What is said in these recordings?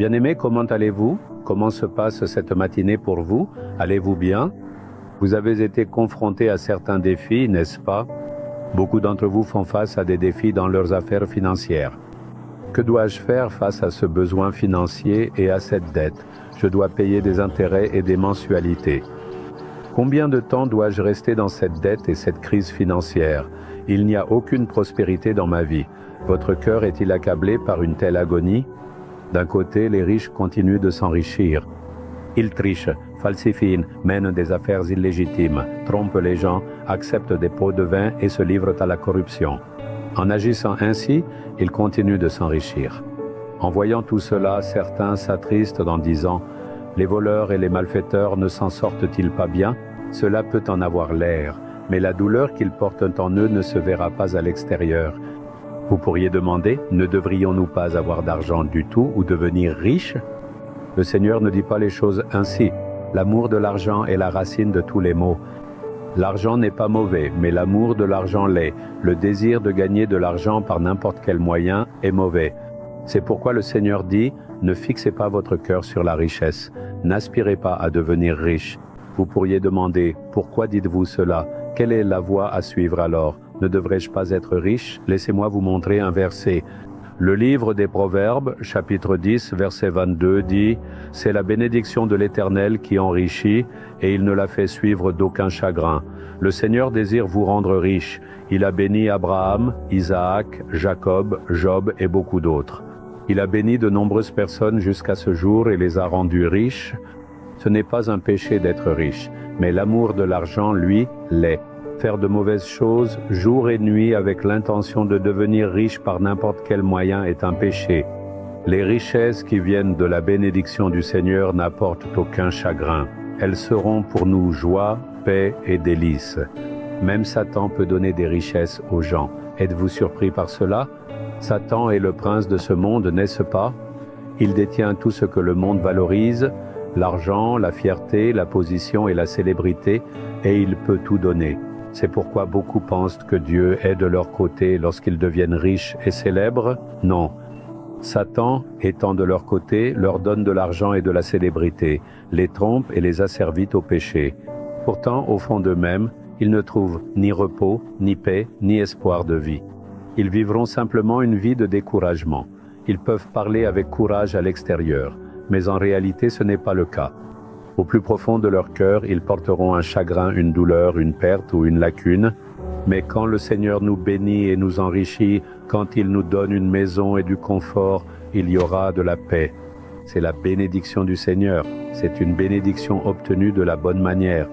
Bien-aimés, comment allez-vous? Comment se passe cette matinée pour vous? Allez-vous bien? Vous avez été confrontés à certains défis, n'est-ce pas? Beaucoup d'entre vous font face à des défis dans leurs affaires financières. Que dois-je faire face à ce besoin financier et à cette dette? Je dois payer des intérêts et des mensualités. Combien de temps dois-je rester dans cette dette et cette crise financière? Il n'y a aucune prospérité dans ma vie. Votre cœur est-il accablé par une telle agonie? D'un côté, les riches continuent de s'enrichir. Ils trichent, falsifient, mènent des affaires illégitimes, trompent les gens, acceptent des pots de vin et se livrent à la corruption. En agissant ainsi, ils continuent de s'enrichir. En voyant tout cela, certains s'attristent en disant « Les voleurs et les malfaiteurs ne s'en sortent-ils pas bien? Cela peut en avoir l'air, mais la douleur qu'ils portent en eux ne se verra pas à l'extérieur. » Vous pourriez demander, ne devrions-nous pas avoir d'argent du tout ou devenir riches? Le Seigneur ne dit pas les choses ainsi. L'amour de l'argent est la racine de tous les maux. L'argent n'est pas mauvais, mais l'amour de l'argent l'est. Le désir de gagner de l'argent par n'importe quel moyen est mauvais. C'est pourquoi le Seigneur dit, ne fixez pas votre cœur sur la richesse, n'aspirez pas à devenir riche. Vous pourriez demander, pourquoi dites-vous cela? Quelle est la voie à suivre alors? Ne devrais-je pas être riche? Laissez-moi vous montrer un verset. Le livre des Proverbes, chapitre 10, verset 22, dit « C'est la bénédiction de l'Éternel qui enrichit, et il ne la fait suivre d'aucun chagrin. Le Seigneur désire vous rendre riche. Il a béni Abraham, Isaac, Jacob, Job et beaucoup d'autres. Il a béni de nombreuses personnes jusqu'à ce jour et les a rendues riches. Ce n'est pas un péché d'être riche, mais l'amour de l'argent, lui, l'est. Faire de mauvaises choses jour et nuit avec l'intention de devenir riche par n'importe quel moyen est un péché. Les richesses qui viennent de la bénédiction du Seigneur n'apportent aucun chagrin. Elles seront pour nous joie, paix et délices. Même Satan peut donner des richesses aux gens. Êtes-vous surpris par cela? Satan est le prince de ce monde, n'est-ce pas? Il détient tout ce que le monde valorise, l'argent, la fierté, la position et la célébrité, et il peut tout donner. C'est pourquoi beaucoup pensent que Dieu est de leur côté lorsqu'ils deviennent riches et célèbres. Non. Satan, étant de leur côté, leur donne de l'argent et de la célébrité, les trompe et les asservit au péché. Pourtant, au fond d'eux-mêmes, ils ne trouvent ni repos, ni paix, ni espoir de vie. Ils vivront simplement une vie de découragement. Ils peuvent parler avec courage à l'extérieur, mais en réalité ce n'est pas le cas. Au plus profond de leur cœur, ils porteront un chagrin, une douleur, une perte ou une lacune. Mais quand le Seigneur nous bénit et nous enrichit, quand il nous donne une maison et du confort, il y aura de la paix. C'est la bénédiction du Seigneur. C'est une bénédiction obtenue de la bonne manière.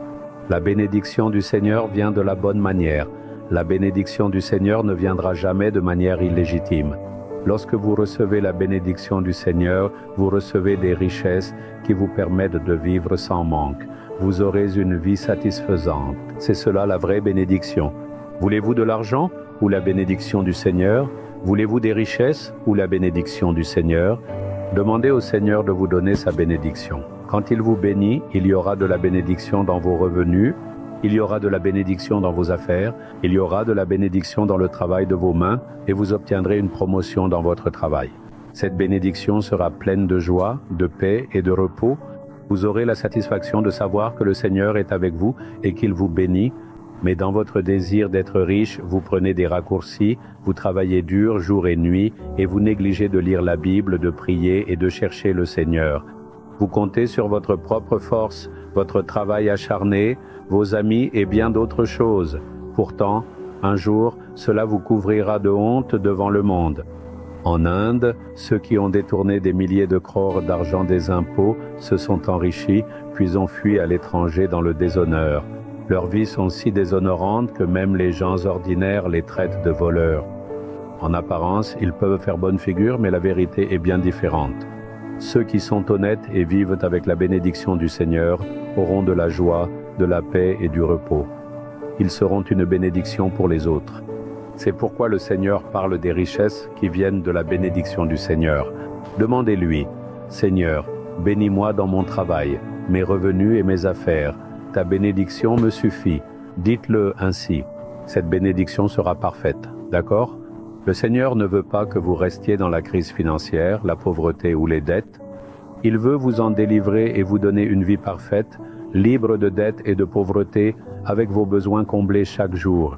La bénédiction du Seigneur vient de la bonne manière. La bénédiction du Seigneur ne viendra jamais de manière illégitime. Lorsque vous recevez la bénédiction du Seigneur, vous recevez des richesses qui vous permettent de vivre sans manque. Vous aurez une vie satisfaisante. C'est cela la vraie bénédiction. Voulez-vous de l'argent ou la bénédiction du Seigneur? Voulez-vous des richesses ou la bénédiction du Seigneur? Demandez au Seigneur de vous donner sa bénédiction. Quand il vous bénit, il y aura de la bénédiction dans vos revenus, il y aura de la bénédiction dans vos affaires, il y aura de la bénédiction dans le travail de vos mains et vous obtiendrez une promotion dans votre travail. Cette bénédiction sera pleine de joie, de paix et de repos. Vous aurez la satisfaction de savoir que le Seigneur est avec vous et qu'il vous bénit. Mais dans votre désir d'être riche, vous prenez des raccourcis, vous travaillez dur jour et nuit et vous négligez de lire la Bible, de prier et de chercher le Seigneur. Vous comptez sur votre propre force, votre travail acharné, vos amis et bien d'autres choses. Pourtant, un jour, cela vous couvrira de honte devant le monde. En Inde, ceux qui ont détourné des milliers de crores d'argent des impôts se sont enrichis, puis ont fui à l'étranger dans le déshonneur. Leurs vies sont si déshonorantes que même les gens ordinaires les traitent de voleurs. En apparence, ils peuvent faire bonne figure, mais la vérité est bien différente. Ceux qui sont honnêtes et vivent avec la bénédiction du Seigneur auront de la joie, de la paix et du repos. Ils seront une bénédiction pour les autres. C'est pourquoi le Seigneur parle des richesses qui viennent de la bénédiction du Seigneur. Demandez-lui, « Seigneur, bénis-moi dans mon travail, mes revenus et mes affaires. Ta bénédiction me suffit. » Dites-le ainsi. Cette bénédiction sera parfaite, d'accord? Le Seigneur ne veut pas que vous restiez dans la crise financière, la pauvreté ou les dettes. Il veut vous en délivrer et vous donner une vie parfaite, libre de dettes et de pauvreté, avec vos besoins comblés chaque jour.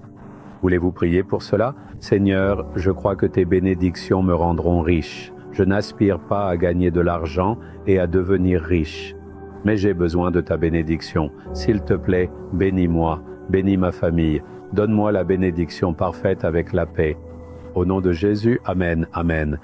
Voulez-vous prier pour cela? Seigneur, je crois que tes bénédictions me rendront riche. Je n'aspire pas à gagner de l'argent et à devenir riche. Mais j'ai besoin de ta bénédiction. S'il te plaît, bénis-moi, bénis ma famille. Donne-moi la bénédiction parfaite avec la paix. Au nom de Jésus, Amen, Amen.